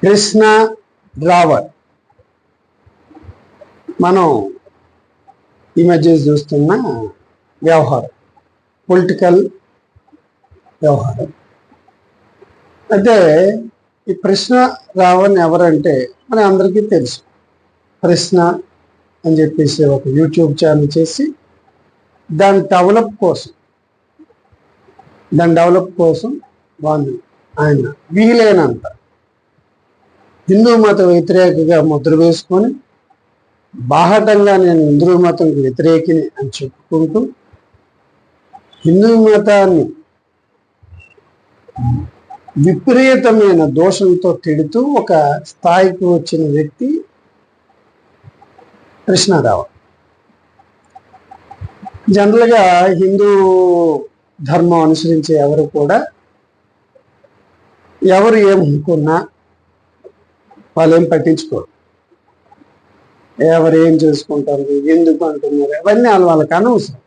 కృష్ణ రావణ్ మనం ఈ మధ్య చూస్తున్న వ్యవహారం, పొలిటికల్ వ్యవహారం. అయితే ఈ కృష్ణ రావణ్ ఎవరంటే మన అందరికీ తెలుసు. కృష్ణ అని చెప్పేసి ఒక యూట్యూబ్ ఛానల్ చేసి దాని డెవలప్ కోసం ఆయన వీలైనంత హిందూ మత వ్యతిరేకగా ముద్ర వేసుకొని బాహటంగా నేను హిందూ మతంకి వ్యతిరేకిని అని చెప్పుకుంటూ హిందూ మతాన్ని విపరీతమైన దోషంతో తిడుతూ ఒక స్థాయికి వచ్చిన వ్యక్తి కృష్ణారావణ్. జనరల్గా హిందూ ధర్మం అనుసరించే ఎవరు కూడా ఎవరు ఏమనుకున్నా వాళ్ళు ఏం పట్టించుకోరు. ఎవరు ఏం చేసుకుంటారు, ఎందుకు అంటున్నారు, అవన్నీ వాళ్ళకి అనవసరం.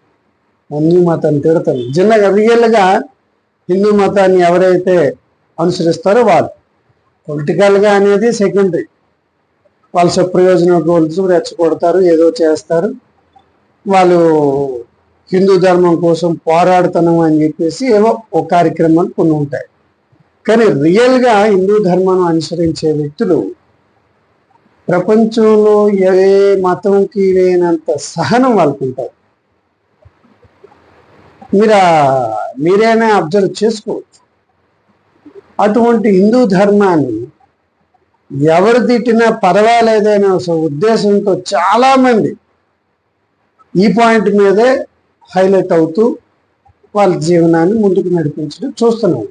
హిందూ మతాన్ని తిడతారు. చిన్నగా రియల్గా హిందూ మతాన్ని ఎవరైతే అనుసరిస్తారో వాళ్ళు, పొలిటికల్గా అనేది సెకండరీ. వాళ్ళ స్వప్రయోజనం కోసం రెచ్చగొడతారు, ఏదో చేస్తారు. వాళ్ళు హిందూ ధర్మం కోసం పోరాడుతున్నాం అని చెప్పేసి ఏవో ఒక కార్యక్రమాలు కొన్ని ఉంటాయి. కానీ రియల్గా హిందూ ధర్మాన్ని అనుసరించే వ్యక్తులు ప్రపంచంలో ఏ మతంకి లేనంత సహనం వాళ్ళకు ఉంటారు. మీరైనా అబ్జర్వ్ చేసుకోవచ్చు. అటువంటి హిందూ ధర్మాన్ని ఎవరు తిట్టినా పర్వాలేదనే ఉద్దేశంతో చాలామంది ఈ పాయింట్ మీదే హైలైట్ అవుతూ వాళ్ళ జీవనాన్ని ముందుకు నడిపించడం చూస్తున్నాం.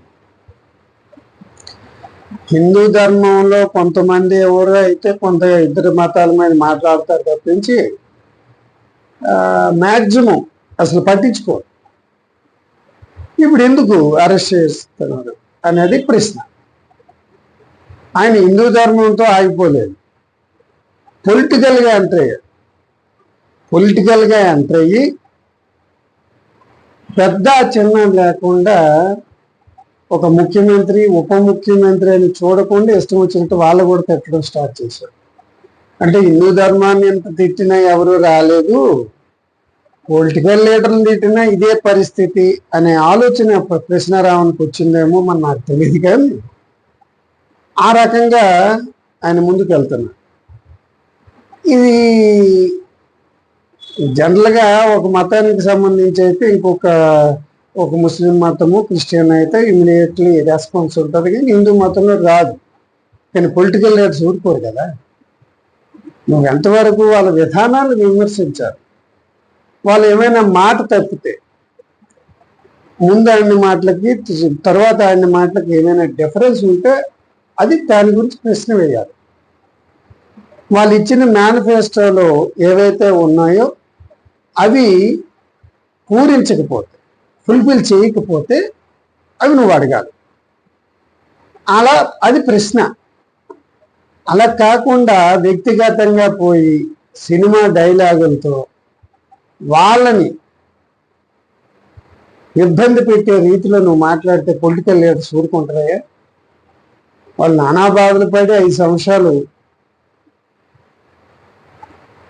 హిందూ ధర్మంలో కొంతమంది ఎవరు అయితే ఇద్దరు మతాల మీద మాట్లాడతారు తప్పించి మ్యాక్సిమం అసలు పట్టించుకోరు. ఇప్పుడు ఎందుకు అరెస్ట్ చేస్తున్నారు అనేది ప్రశ్న. ఆయన హిందూ ధర్మంతో ఆగిపోలేదు, పొలిటికల్గా ఎంటర్ అయ్యి పెద్ద చిన్న లేకుండా ఒక ముఖ్యమంత్రి ఉప ముఖ్యమంత్రి అని చూడకుండా ఇష్టం వచ్చినట్టు వాళ్ళు కూడా తిట్టడం స్టార్ట్ చేశారు. అంటే హిందూ ధర్మాన్ని ఎంత తిట్టినా ఎవరు రాలేదు, పొలిటికల్ లీడర్లు తిట్టినా ఇదే పరిస్థితి అనే ఆలోచన కృష్ణారావునికి వచ్చిందేమో నాకు తెలియదు. కానీ ఆ రకంగా ఆయన ముందుకు వెళ్తున్నారు. ఇది జనరల్గా ఒక మతానికి సంబంధించి అయితే ఒక ముస్లిం మతము, క్రిస్టియన్ అయితే ఇమీడియట్లీ రెస్పాన్స్ ఉంటుంది. కానీ హిందూ మతంలో రాదు. కానీ పొలిటికల్ లీడర్స్ ఊరుకోరు కదా. నువ్వు ఎంతవరకు వాళ్ళ విధానాలు విమర్శించారు. వాళ్ళు ఏమైనా మాట తప్పితే ముందు ఆయన మాటలకి తర్వాత ఆయన మాటలకి ఏమైనా డిఫరెన్స్ ఉంటే అది దాని గురించి ప్రశ్న వేయాలి. వాళ్ళు ఇచ్చిన మేనిఫెస్టోలో ఏవైతే ఉన్నాయో అవి పూరించకపోతే, ఫుల్ఫిల్ చేయకపోతే అవి నువ్వు అడగాలి. అలా అది ప్రశ్న. అలా కాకుండా వ్యక్తిగతంగా పోయి సినిమా డైలాగులతో వాళ్ళని ఇబ్బంది పెట్టే రీతిలో నువ్వు మాట్లాడితే పొలిటికల్ లీడర్స్ ఊరుకుంటారయ్యా? వాళ్ళు నానా బాధలు పడి 5 సంవత్సరాలు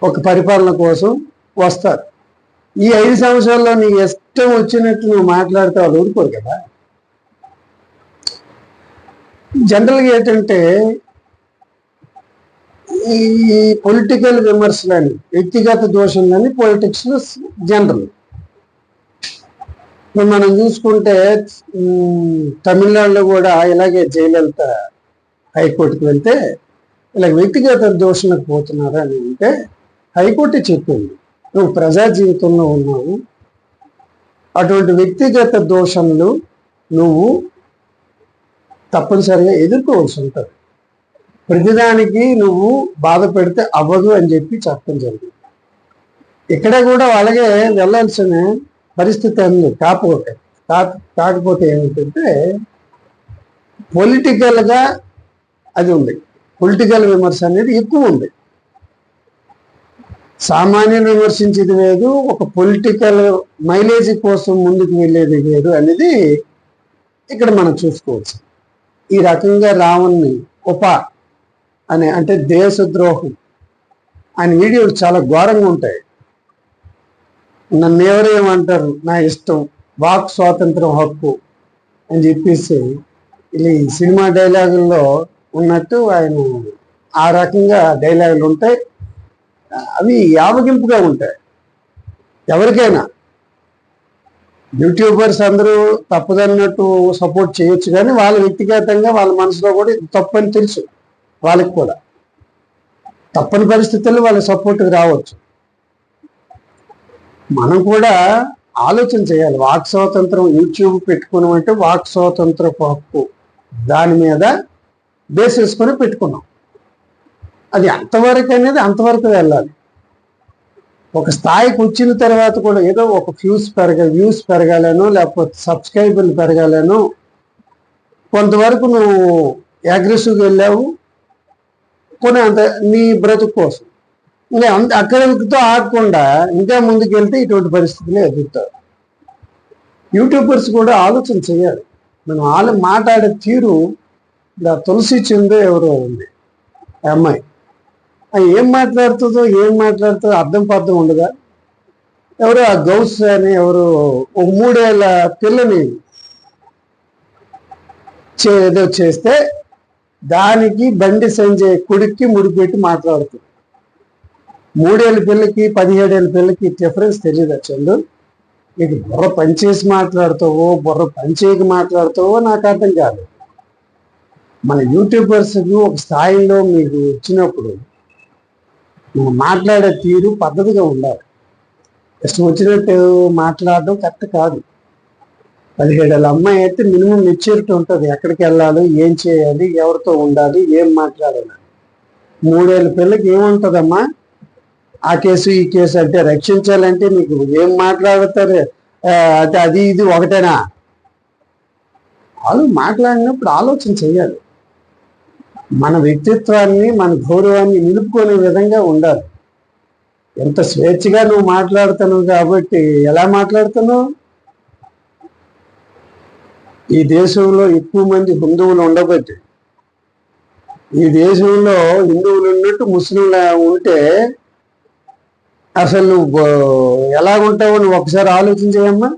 ఒక పరిపాలన కోసం వస్తారు. ఈ 5 సంవత్సరాల్లో నీ ఇష్టం వచ్చినట్టు నువ్వు మాట్లాడితే వాళ్ళు ఊరుకోరు కదా. జనరల్గా ఏంటంటే ఈ పొలిటికల్ విమర్శలని, వ్యక్తిగత దోషంలని పొలిటిక్స్లో జనరల్. ఇప్పుడు మనం చూసుకుంటే తమిళనాడులో కూడా ఇలాగే జయలలిత హైకోర్టుకు వెళ్తే ఇలా వ్యక్తిగత దోషణకు పోతున్నారు అని అంటే హైకోర్టు చెప్పింది, నువ్వు ప్రజా జీవితంలో ఉన్నావు, అటువంటి వ్యక్తిగత దోషణలు నువ్వు తప్పనిసరిగా ఎదుర్కోవాల్సి ఉంటుంది. ప్రతిదానికి నువ్వు బాధ పెడితే అవ్వదు అని చెప్పి చెప్పడం జరిగింది. ఇక్కడ కూడా అలాగే వెళ్ళాల్సిన పరిస్థితి ఉంది. కాకపోతే ఏమిటంటే పొలిటికల్గా అది ఉంది, పొలిటికల్ విమర్శ అనేది ఎక్కువ ఉంది. సామాన్యులు విమర్శించేది వేరు, ఒక పొలిటికల్ మైలేజ్ కోసం ముందుకు వెళ్ళేది వేరు అనేది ఇక్కడ మనం చూసుకోవచ్చు. ఈ రకంగా రావణ్ని అని, అంటే దేశద్రోహం ఆయన వీడియోలు చాలా ఘోరంగా ఉంటాయి. నన్ను ఎవరేమంటారు, నా ఇష్టం, వాక్ స్వాతంత్రం హక్కు అని చెప్పేసి ఇలా ఈ సినిమా డైలాగుల్లో ఉన్నట్టు ఆయన ఆ రకంగా డైలాగులు ఉంటాయి. అవి యావగింపుగా ఉంటాయి. ఎవరికైనా యూట్యూబర్స్ అందరూ తప్పదన్నట్టు సపోర్ట్ చేయొచ్చు, కానీ వాళ్ళ వ్యక్తిగతంగా వాళ్ళ మనసులో కూడా ఇది తప్పని తెలుసు. వాళ్ళకి కూడా తప్పని పరిస్థితుల్లో వాళ్ళ సపోర్ట్కి రావచ్చు. మనం కూడా ఆలోచన చేయాలి. వాక్ స్వాతంత్రం యూట్యూబ్ పెట్టుకున్నాం అంటే వాక్ స్వాతంత్రపు హక్కు దాని మీద బేస్ వేసుకొని పెట్టుకున్నాం. అది అంతవరకు అనేది అంతవరకు వెళ్ళాలి. ఒక స్థాయికి వచ్చిన తర్వాత కూడా ఏదో ఒక వ్యూస్ పెరగాలనో లేకపోతే సబ్స్క్రైబర్లు పెరగాలనో కొంతవరకు నువ్వు అగ్రెసివ్గా వెళ్ళావు, కొన్ని అంత నీ బ్రతుకు కోసం. ఇంకా అక్కడితో ఆగకుండా ఇంకా ముందుకు వెళ్తే ఇటువంటి పరిస్థితులు ఎదుగుతారు. యూట్యూబర్స్ కూడా ఆలోచన చేయాలి. మనం మాట్లాడే తీరు, తులసి చందో ఎవరో ఉంది అమ్మాయి, ఏం మాట్లాడుతుందో అర్థం పర్థం ఉండదా? ఎవరు ఆ గౌస్ అని ఎవరు ఒక 3 ఏళ్ల పిల్లని ఏదో చేస్తే దానికి బండి సంజయ్ కొడుక్కి ముడిపెట్టి మాట్లాడుతుంది. 3 ఏళ్ల పిల్లకి 17 ఏళ్ల పిల్లకి డిఫరెన్స్ తెలియదు. చందు, నీకు బుర్ర పనిచేసి మాట్లాడుతావో బుర్ర పనిచేయక మాట్లాడుతావో నాకు అర్థం కాదు. మన యూట్యూబర్స్ ఒక స్థాయిలో మీకు వచ్చినప్పుడు నువ్వు మాట్లాడే తీరు పద్ధతిగా ఉండాలి. ఇష్టం వచ్చినట్టు మాట్లాడడం కరెక్ట్ కాదు. 17 ఏళ్ళ అమ్మాయి అయితే మినిమం మెచ్యూరిటీ ఉంటుంది. ఎక్కడికి వెళ్ళాలి, ఏం చేయాలి, ఎవరితో ఉండాలి, ఏం మాట్లాడాలి. 3 ఏళ్ళ పిల్లకి ఏముంటుందమ్మా? ఆ కేసు ఈ కేసు అంటే రక్షించాలంటే నీకు ఏం మాట్లాడతారు? అంటే అది ఇది ఒకటేనా? వాళ్ళు మాట్లాడినప్పుడు ఆలోచన చేయాలి. మన వ్యక్తిత్వాన్ని, మన గౌరవాన్ని నిలుపుకునే విధంగా ఉండాలి. ఎంత స్వేచ్ఛగా నువ్వు మాట్లాడుతున్నావు కాబట్టి ఎలా మాట్లాడుతున్నావు? ఈ దేశంలో ఎక్కువ మంది హిందువులు ఉండబట్టి, ఈ దేశంలో హిందువులు ఉన్నట్టు ముస్లింలు ఉంటే అసలు నువ్వు ఎలా ఉంటావో నువ్వు ఒకసారి ఆలోచన చేయమ్మా.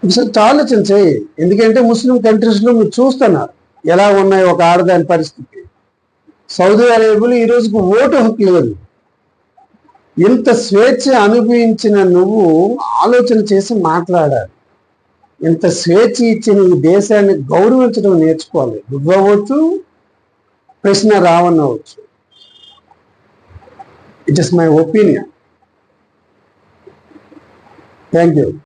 ఒకసారి ఆలోచన చేయి. ఎందుకంటే ముస్లిం కంట్రీస్లో మీరు చూస్తున్నారు ఎలా ఉన్నాయి ఒక ఆడదాని పరిస్థితి. సౌదీ అరేబియాలో ఈ రోజుకు ఓటు హక్కు లేదు. ఇంత స్వేచ్ఛ అనుభవించిన నువ్వు ఆలోచన చేసి మాట్లాడాలి. ఇంత స్వేచ్ఛ ఇచ్చిన ఈ దేశాన్ని గౌరవించడం నేర్చుకోవాలి. నువ్వవచ్చు, ప్రశ్న రావనవచ్చు. It is my opinion. Thank you.